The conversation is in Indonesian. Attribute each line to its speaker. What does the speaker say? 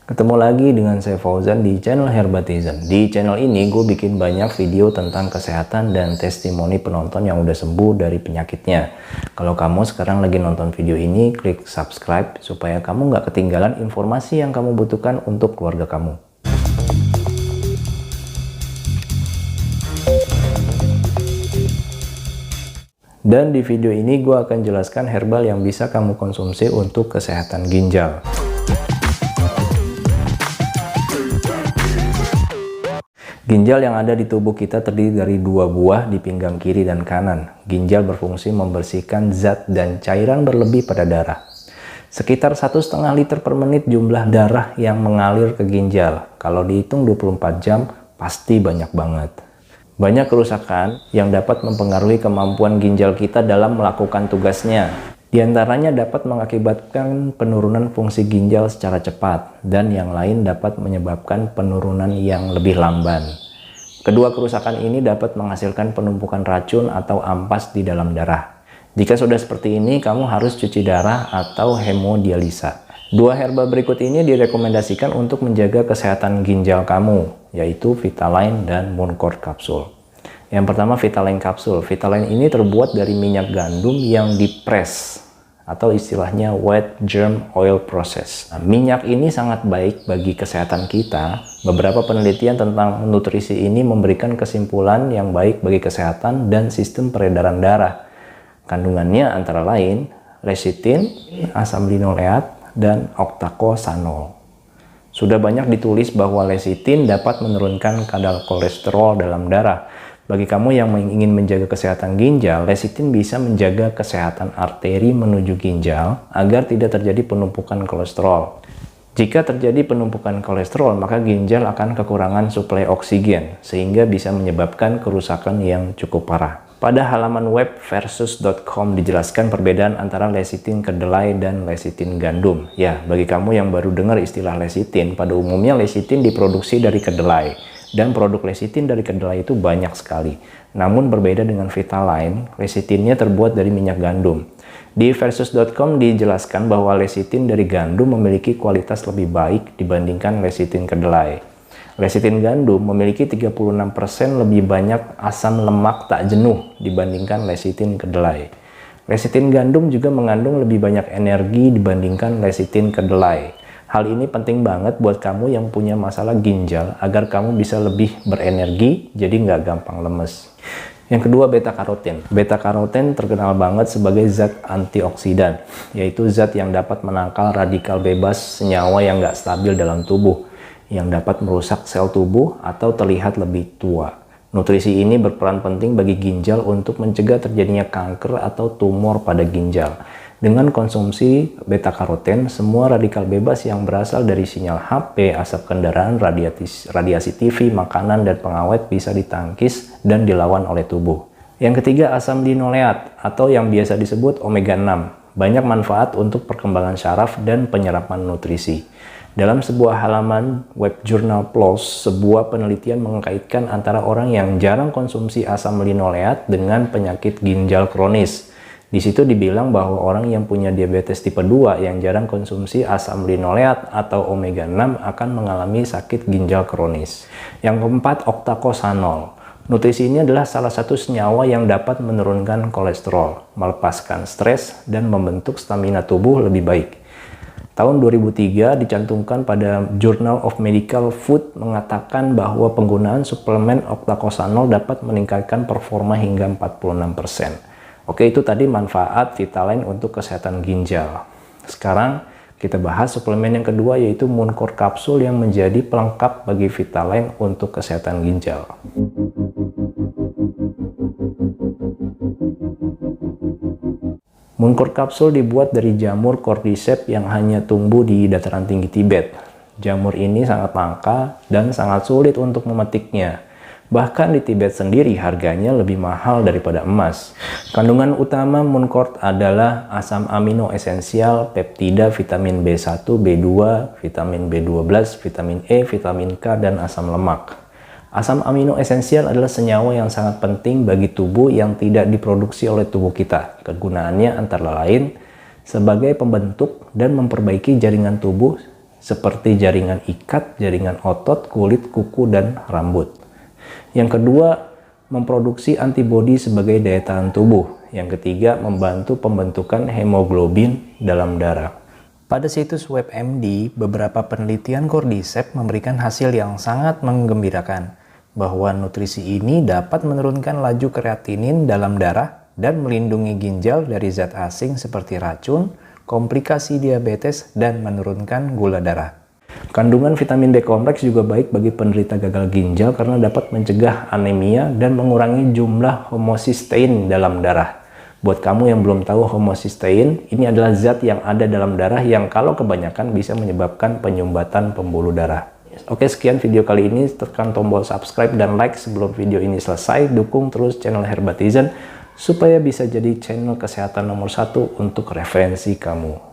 Speaker 1: Ketemu lagi dengan saya Fauzan di channel Herbatizen. Di channel ini gue bikin banyak video tentang kesehatan dan testimoni penonton yang udah sembuh dari penyakitnya. Kalau kamu sekarang lagi nonton video ini, klik subscribe supaya kamu nggak ketinggalan informasi yang kamu butuhkan untuk keluarga kamu. Dan di video ini gue akan jelaskan herbal yang bisa kamu konsumsi untuk kesehatan ginjal. Ginjal yang ada di tubuh kita terdiri dari dua buah di pinggang kiri dan kanan. Ginjal berfungsi membersihkan zat dan cairan berlebih pada darah. Sekitar 1,5 liter per menit jumlah darah yang mengalir ke ginjal. Kalau dihitung 24 jam, pasti banyak banget. Banyak kerusakan yang dapat mempengaruhi kemampuan ginjal kita dalam melakukan tugasnya. Di antaranya dapat mengakibatkan penurunan fungsi ginjal secara cepat, dan yang lain dapat menyebabkan penurunan yang lebih lamban. Kedua kerusakan ini dapat menghasilkan penumpukan racun atau ampas di dalam darah. Jika sudah seperti ini, kamu harus cuci darah atau hemodialisa. Dua herbal berikut ini direkomendasikan untuk menjaga kesehatan ginjal kamu, yaitu Vitaline dan Mooncord Capsule. Yang pertama, Vitaline Capsule. Vitaline ini terbuat dari minyak gandum yang dipres, atau istilahnya wet germ oil process. Nah, minyak ini sangat baik bagi kesehatan kita. Beberapa penelitian tentang nutrisi ini memberikan kesimpulan yang baik bagi kesehatan dan sistem peredaran darah. Kandungannya antara lain lecithin, asam linoleat, dan octacosanol. Sudah banyak ditulis bahwa lecithin dapat menurunkan kadar kolesterol dalam darah. Bagi kamu yang ingin menjaga kesehatan ginjal, lecithin bisa menjaga kesehatan arteri menuju ginjal agar tidak terjadi penumpukan kolesterol. Jika terjadi penumpukan kolesterol, maka ginjal akan kekurangan suplai oksigen, sehingga bisa menyebabkan kerusakan yang cukup parah. Pada halaman web versus.com dijelaskan perbedaan antara lecithin kedelai dan lecithin gandum. Ya, bagi kamu yang baru dengar istilah lecithin, pada umumnya lecithin diproduksi dari kedelai. Dan produk lecithin dari kedelai itu banyak sekali. Namun berbeda dengan Vitaline, lecithinnya terbuat dari minyak gandum. Di versus.com dijelaskan bahwa lecithin dari gandum memiliki kualitas lebih baik dibandingkan lecithin kedelai. Lecithin gandum memiliki 36% lebih banyak asam lemak tak jenuh dibandingkan lecithin kedelai. Lecithin gandum juga mengandung lebih banyak energi dibandingkan lecithin kedelai. Hal ini penting banget buat kamu yang punya masalah ginjal agar kamu bisa lebih berenergi, jadi nggak gampang lemes. Yang kedua, beta-karoten. Beta-karoten terkenal banget sebagai zat antioksidan, yaitu zat yang dapat menangkal radikal bebas senyawa yang nggak stabil dalam tubuh, yang dapat merusak sel tubuh atau terlihat lebih tua. Nutrisi ini berperan penting bagi ginjal untuk mencegah terjadinya kanker atau tumor pada ginjal. Dengan konsumsi beta-karoten, semua radikal bebas yang berasal dari sinyal HP, asap kendaraan, radiasi TV, makanan, dan pengawet bisa ditangkis dan dilawan oleh tubuh. Yang ketiga, asam linoleat atau yang biasa disebut omega 6. Banyak manfaat untuk perkembangan syaraf dan penyerapan nutrisi. Dalam sebuah halaman web jurnal PLOS, sebuah penelitian mengkaitkan antara orang yang jarang konsumsi asam linoleat dengan penyakit ginjal kronis. Di situ dibilang bahwa orang yang punya diabetes tipe 2 yang jarang konsumsi asam linoleat atau omega 6 akan mengalami sakit ginjal kronis. Yang keempat, octacosanol. Nutrisi ini adalah salah satu senyawa yang dapat menurunkan kolesterol, melepaskan stres, dan membentuk stamina tubuh lebih baik. Tahun 2003 dicantumkan pada Journal of Medical Food mengatakan bahwa penggunaan suplemen octacosanol dapat meningkatkan performa hingga 46%. Oke, itu tadi manfaat Vitaline untuk kesehatan ginjal. Sekarang kita bahas suplemen yang kedua, yaitu Mooncord Capsule yang menjadi pelengkap bagi Vitaline untuk kesehatan ginjal. Mooncord Capsule dibuat dari jamur cordyceps yang hanya tumbuh di dataran tinggi Tibet. Jamur ini sangat langka dan sangat sulit untuk memetiknya. Bahkan di Tibet sendiri harganya lebih mahal daripada emas. Kandungan utama Mooncord adalah asam amino esensial, peptida, vitamin B1, B2, vitamin B12, vitamin E, vitamin K, dan asam lemak. Asam amino esensial adalah senyawa yang sangat penting bagi tubuh yang tidak diproduksi oleh tubuh kita. Kegunaannya antara lain sebagai pembentuk dan memperbaiki jaringan tubuh seperti jaringan ikat, jaringan otot, kulit, kuku, dan rambut. Yang kedua, memproduksi antibodi sebagai daya tahan tubuh. Yang ketiga, membantu pembentukan hemoglobin dalam darah. Pada situs WebMD, beberapa penelitian Cordyceps memberikan hasil yang sangat menggembirakan, bahwa nutrisi ini dapat menurunkan laju kreatinin dalam darah dan melindungi ginjal dari zat asing seperti racun, komplikasi diabetes, dan menurunkan gula darah. Kandungan vitamin B kompleks juga baik bagi penderita gagal ginjal karena dapat mencegah anemia dan mengurangi jumlah homocysteine dalam darah. Buat kamu yang belum tahu homocysteine, ini adalah zat yang ada dalam darah yang kalau kebanyakan bisa menyebabkan penyumbatan pembuluh darah. Oke, sekian video kali ini. Tekan tombol subscribe dan like sebelum video ini selesai. Dukung terus channel Herbatizen supaya bisa jadi channel kesehatan nomor 1 untuk referensi kamu.